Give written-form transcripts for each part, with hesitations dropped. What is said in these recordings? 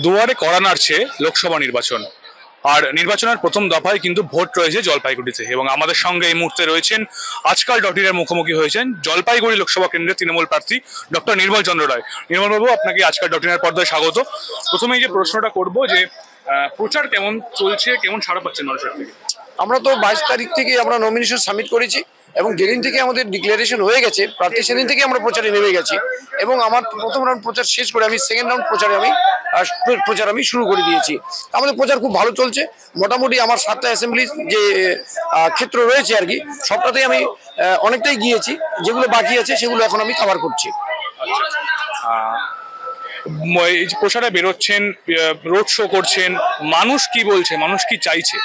দুয়ারে কড়া নাড়ছে লোকসভা নির্বাচন। আর নির্বাচনের প্রথম দফায় কিন্তু ভোট রয়েছে জলপাইগুড়িতে, এবং আমাদের সঙ্গে এই মুহূর্তে রয়েছেন আজকাল ডট ইনের মুখোমুখি হয়েছেন জলপাইগুড়ি লোকসভা কেন্দ্রের তৃণমূল প্রার্থী ডক্টর নির্মল চন্দ্র রায়। নির্মল বাবু, আপনাকে আজকাল ডট ইনের পর্দায় স্বাগত। প্রথমেই যে প্রশ্নটা করব যে প্রচার কেমন চলছে, কেমন সাড়া পাচ্ছেন মানুষের থেকে? আমরা তো 22 তারিখ থেকে আমরা নমিনেশন সাবমিট করেছি এবং যেদিন থেকে আমাদের ডিক্লারেশন হয়ে গেছে প্রার্থী সেদিন থেকে আমরা প্রচারে নেমে গেছি এবং আমার প্রথম রাউন্ড প্রচার শেষ করে আমি সেকেন্ড রাউন্ড প্রচার আমি শুরু করে দিয়েছি। আমাদের প্রচার খুব ভালো চলছে। মোটামুটি আমার 7টা অ্যাসেম্বলি যে ক্ষেত্র রয়েছে আর কি, সবটাতেই আমি অনেকটাই গিয়েছি। যেগুলো বাকি আছে সেগুলো এখন আমি কভার করছি। এই যে প্রচারে বেরোচ্ছেন, রোড শো করছেন, মানুষ কি বলছে, মানুষ কি চাইছে,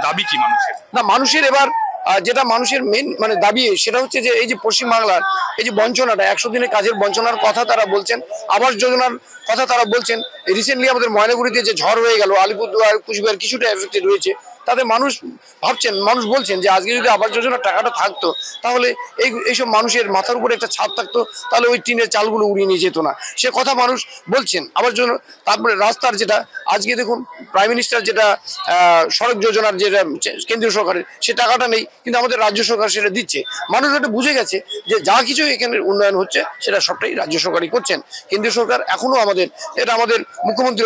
দাবি কি মানুষের? না, মানুষের এবার যেটা মানুষের মেন দাবি সেটা হচ্ছে যে এই যে পশ্চিমবাংলার এই যে বঞ্চনাটা, 100 দিনের কাজের বঞ্চনার কথা তারা বলছেন, আবাস যোজনার কথা তারা বলছেন। রিসেন্টলি আমাদের ময়নাগুড়িতে যে ঝড় হয়ে গেল, আলিপুরদুয়ার কুচবিহার কিছুটা এফেক্টেড হয়েছে, তাতে মানুষ বলছেন যে আজকে যদি আবাস যোজনার টাকাটা থাকতো তাহলে এইসব মানুষের মাথার উপরে একটা ছাদ থাকতো, তাহলে ওই টিনের চালগুলো উড়িয়ে নিয়ে যেত না। সে কথা মানুষ বলছেন আবাস যোজনা। তারপরে রাস্তার যেটা আজকে দেখুন, প্রাইম মিনিস্টার যেটা সড়ক যোজনার যেটা কেন্দ্রীয় সরকারের, সে টাকাটা নেই, কিন্তু আমাদের রাজ্য সরকার সেটা দিচ্ছে। মানুষ এটা বুঝে গেছে যে যা কিছু এখানে উন্নয়ন হচ্ছে সেটা সবটাই রাজ্য সরকারই করছেন। কেন্দ্রীয় সরকার এখনো আমাদের মুখ্যমন্ত্রী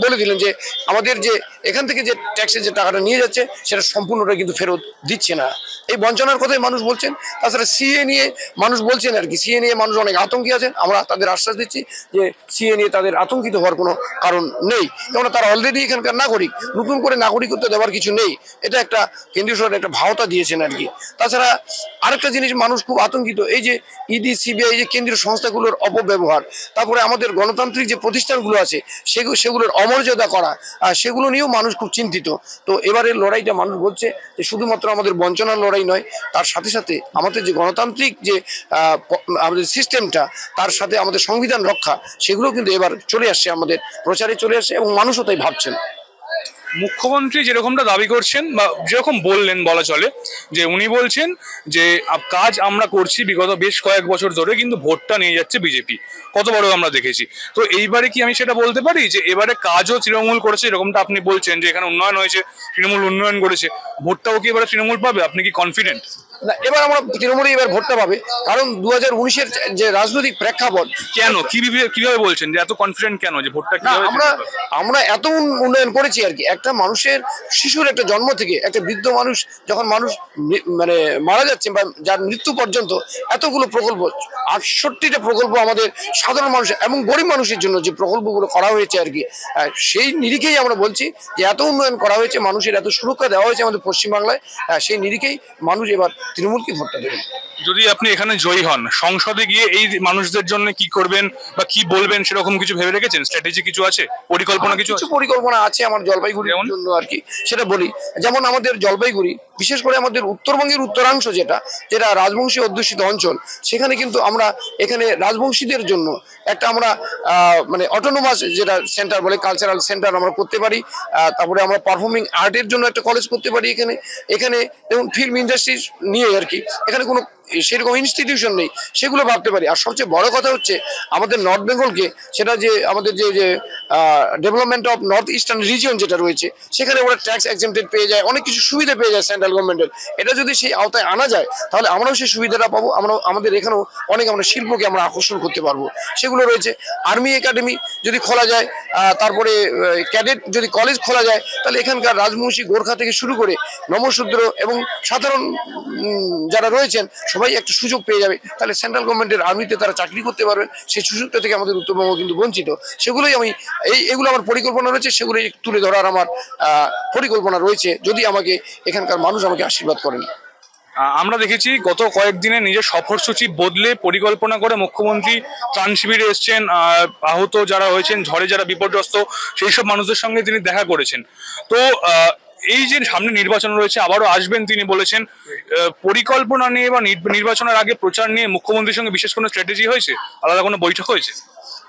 বলে দিলেন যে আমাদের যে এখান থেকে যে ট্যাক্সের যে টাকাটা নিয়ে যাচ্ছে সেটা সম্পূর্ণটা কিন্তু ফেরত দিচ্ছে না। এই বঞ্চনার কথাই মানুষ বলছেন। তাছাড়া সিএ নিয়ে মানুষ বলছেন আর কি, সিএ নিয়ে মানুষ অনেক আতঙ্কে আছেন। আমরা তাদের আশ্বাস দিচ্ছি যে সিএ নিয়ে তাদের আতঙ্কিত হওয়ার কোনো কারণ নেই, কেননা তারা অলরেডি এখানকার নাগরিক, নতুন করে নাগরিকত্ব দেওয়ার কিছু নেই। এটা একটা কেন্দ্রীয় সরকার একটা ভাওতা দিয়েছেন আর কি। তাছাড়া আরেকটা জিনিস মানুষ খুব আতঙ্কিত, এই যে ইডি সিবিআই যে কেন্দ্রীয় সংস্থাগুলোর অপব্যবহার, তারপরে আমাদের গণতান্ত্রিক যে প্রতিষ্ঠানগুলো আছে সেগুলোর অমর্যাদা করা, সেগুলো নিয়েও মানুষ খুব চিন্তিত। তো এবারের লড়াইটা মানুষ বলছে যে শুধুমাত্র আমাদের বঞ্চনার লড়াই নয়, তার সাথে সাথে আমাদের যে গণতান্ত্রিক যে আমাদের সিস্টেমটা, তার সাথে আমাদের সংবিধান রক্ষা, সেগুলো কিন্তু এবার চলে আসছে, আমাদের প্রচারে চলে আসছে এবং মানুষও তাই ভাবছেন। মুখ্যমন্ত্রী যেরকমটা দাবি করছেন বা যেরকম বললেন বলা চলে, যে উনি বলছেন যে কাজ আমরা করছি বিগত বেশ কয়েক বছর ধরে, কিন্তু ভোটটা নিয়ে যাচ্ছে বিজেপি। কত বড় আমরা দেখেছি। তো এইবারে কি আমি সেটা বলতে পারি যে এবারে কাজও তৃণমূল করেছে, এরকমটা আপনি বলছেন যে এখানে উন্নয়ন হয়েছে, তৃণমূল উন্নয়ন করেছে, ভোটটাও কি এবারে তৃণমূল পাবে? আপনি কি কনফিডেন্ট? না, এবার আমরা তৃণমূলই এবার ভোটটা পাবে, কারণ 2019-এর যে রাজনৈতিক প্রেক্ষাপট। কেন, কিভাবে বলছেন যে এত কনফিডেন্ট কেন যে ভোটটা? আমরা এত উন্নয়ন করেছি আর কি। একটা মানুষের শিশুর একটা জন্ম থেকে একটা বৃদ্ধ মানুষ যখন মারা যাচ্ছে বা যার মৃত্যু পর্যন্ত এতগুলো প্রকল্প, 68টা প্রকল্প আমাদের সাধারণ মানুষ এবং গরিব মানুষের জন্য যে প্রকল্পগুলো করা হয়েছে আর কি, সেই নিরিখেই আমরা বলছি যে এত উন্নয়ন করা হয়েছে, মানুষের এত সুরক্ষা দেওয়া হয়েছে আমাদের পশ্চিমবাংলায়, সেই নিরিখেই মানুষ এবার তৃণমূলকে ভোটটা দেবেন। যদি আপনি এখানে জয়ী হন, সংসদে গিয়ে এই মানুষদের জন্য কি করবেন বা কি বলবেন, সেরকম কিছু ভেবে রেখেছেন? স্ট্র্যাটেজি কিছু আছে, পরিকল্পনা কিছু পরিকল্পনা আছে আমার জলপাইগুড়ির জন্য আর কি। সেটা বলি, যেমন আমাদের জলপাইগুড়ি, বিশেষ করে আমাদের উত্তরবঙ্গের উত্তরাংশ যেটা রাজবংশী অধ্যুষিত অঞ্চল, সেখানে কিন্তু আমরা এখানে রাজবংশীদের জন্য একটা আমরা অটোনোমাস যেটা সেন্টার বলে, কালচারাল সেন্টার আমরা করতে পারি। তারপরে আমরা পারফর্মিং আর্টের জন্য একটা কলেজ করতে পারি এখানে যেমন ফিল্ম ইন্ডাস্ট্রি নিয়ে আর কি, এখানে কোনো সেরকম ইনস্টিটিউশন নেই, সেগুলো ভাবতে পারি। আর সবচেয়ে বড় কথা হচ্ছে আমাদের নর্থ বেঙ্গলকে, সেটা যে আমাদের যে development of north eastern region যেটা রয়েছে, সেখানে ওরা ট্যাক্স এক্সেম্পটেড পেয়ে যায়, অনেক কিছু সুবিধা পেয়ে যায় সেন্ট্রাল গভর্নমেন্টের। এটা যদি সেই আওতায় আনা যায় তাহলে আমরাও সেই সুবিধাটা পাবো। আমাদের এখানেও অনেক আমরা শিল্পকে আমরা আকর্ষণ করতে পারবো। সেগুলো রয়েছে। আর্মি একাডেমি যদি খোলা যায়, তারপরে ক্যাডেট যদি কলেজ খোলা যায়, তাহলে এখানকার রাজবংশী গোর্খা থেকে শুরু করে নমশূদ্র এবং সাধারণ যারা রয়েছেন সবাই একটা সুযোগ পেয়ে যাবে। তাহলে সেন্ট্রাল গভর্নমেন্টের আর্মিতে তারা চাকরি করতে পারবেন। সেই সুযোগটা থেকে আমাদের উত্তরবঙ্গ কিন্তু বঞ্চিত। সেগুলোই এগুলো আমার পরিকল্পনা রয়েছে, সেগুলোই তুলে ধরার আমার পরিকল্পনা রয়েছে, যদি আমাকে এখানকার মানুষ আমাকে আশীর্বাদ করেন। আমরা দেখেছি গত কয়েকদিনে নিজের সফরসূচি বদলে পরিকল্পনা করে মুখ্যমন্ত্রী ত্রাণ শিবিরে এসছেন, আহত যারা হয়েছেন, ঝড়ে যারা বিপর্যস্ত, সেই সব মানুষদের সঙ্গে তিনি দেখা করেছেন। তো এই যে সামনে নির্বাচন রয়েছে, আবারও আসবেন তিনি বলেছেন, পরিকল্পনা নিয়ে বা নির্বাচনের আগে প্রচার নিয়ে মুখ্যমন্ত্রীর সঙ্গে বিশেষ কোনো স্ট্র্যাটেজি হয়েছে, আলাদা কোনো বৈঠক হয়েছে?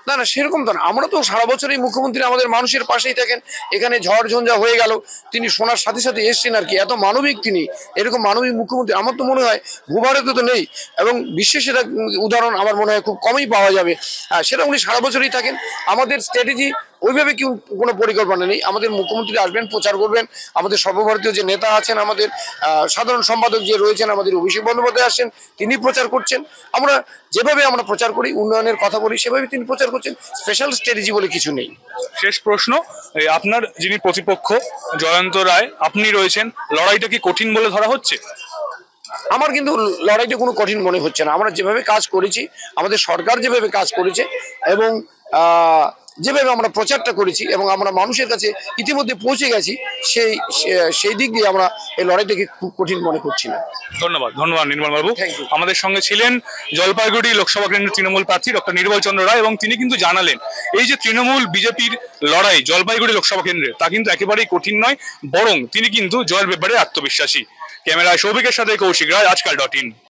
না, সেরকম তো না। আমরা তো সারা বছরই মুখ্যমন্ত্রী আমাদের মানুষের পাশেই থাকেন। এখানে ঝড় ঝঞ্ঝা হয়ে গেল, তিনি শোনার সাথে সাথে এসছেন আর কি। এত মানবিক তিনি, এরকম মানবিক মুখ্যমন্ত্রী আমার তো মনে হয় ভূভারতে তো নেই, এবং বিশ্বে সেটা উদাহরণ আমার মনে হয় খুব কমই পাওয়া যাবে। সেটা উনি সারা বছরই থাকেন। আমাদের স্ট্র্যাটেজি ওইভাবে কি কোনো পরিকল্পনা নেই। আমাদের মুখ্যমন্ত্রী আসবেন, প্রচার করবেন, আমাদের সর্বভারতীয় যে নেতা আছেন, আমাদের সাধারণ সম্পাদক যে রয়েছেন, আমাদের অভিষেক বন্দ্যোপাধ্যায় আসছেন, তিনি প্রচার করছেন। আমরা যেভাবে আমরা প্রচার করি, উন্নয়নের কথা বলি, সেভাবে তিনি প্রচার করছেন। স্পেশাল স্ট্র্যাটেজি বলে কিছু নেই। শেষ প্রশ্ন, এই আপনার যিনি প্রতিপক্ষ জয়ন্ত রায়, আপনি রয়েছেন, লড়াইটা কি কঠিন বলে ধরা হচ্ছে? আমার কিন্তু লড়াইটা কোনো কঠিন মনে হচ্ছে না। আমরা যেভাবে কাজ করেছি, আমাদের সরকার যেভাবে কাজ করেছে, এবং যেভাবে আমরা প্রচারটা করেছি এবং আমরা মানুষের কাছে ইতিমধ্যে পৌঁছে গেছি, সেই দিক দিয়ে আমরা এই লড়াইটাকে খুব কঠিন মনে করছি না। ধন্যবাদ, ধন্যবাদ নির্মল বাবু। Thank you. আমাদের সঙ্গে ছিলেন জলপাইগুড়ি লোকসভা কেন্দ্রের তৃণমূল প্রার্থী ডক্টর নির্মল চন্দ্র রায়, এবং তিনি কিন্তু জানালেন এই যে তৃণমূল বিজেপির লড়াই জলপাইগুড়ি লোকসভা কেন্দ্রে, তা কিন্তু একেবারেই কঠিন নয়, বরং তিনি কিন্তু জয়ের ব্যাপারে আত্মবিশ্বাসী। ক্যামেরায় সৌভিকের সাথে কৌশিক রায়, আজকাল.in।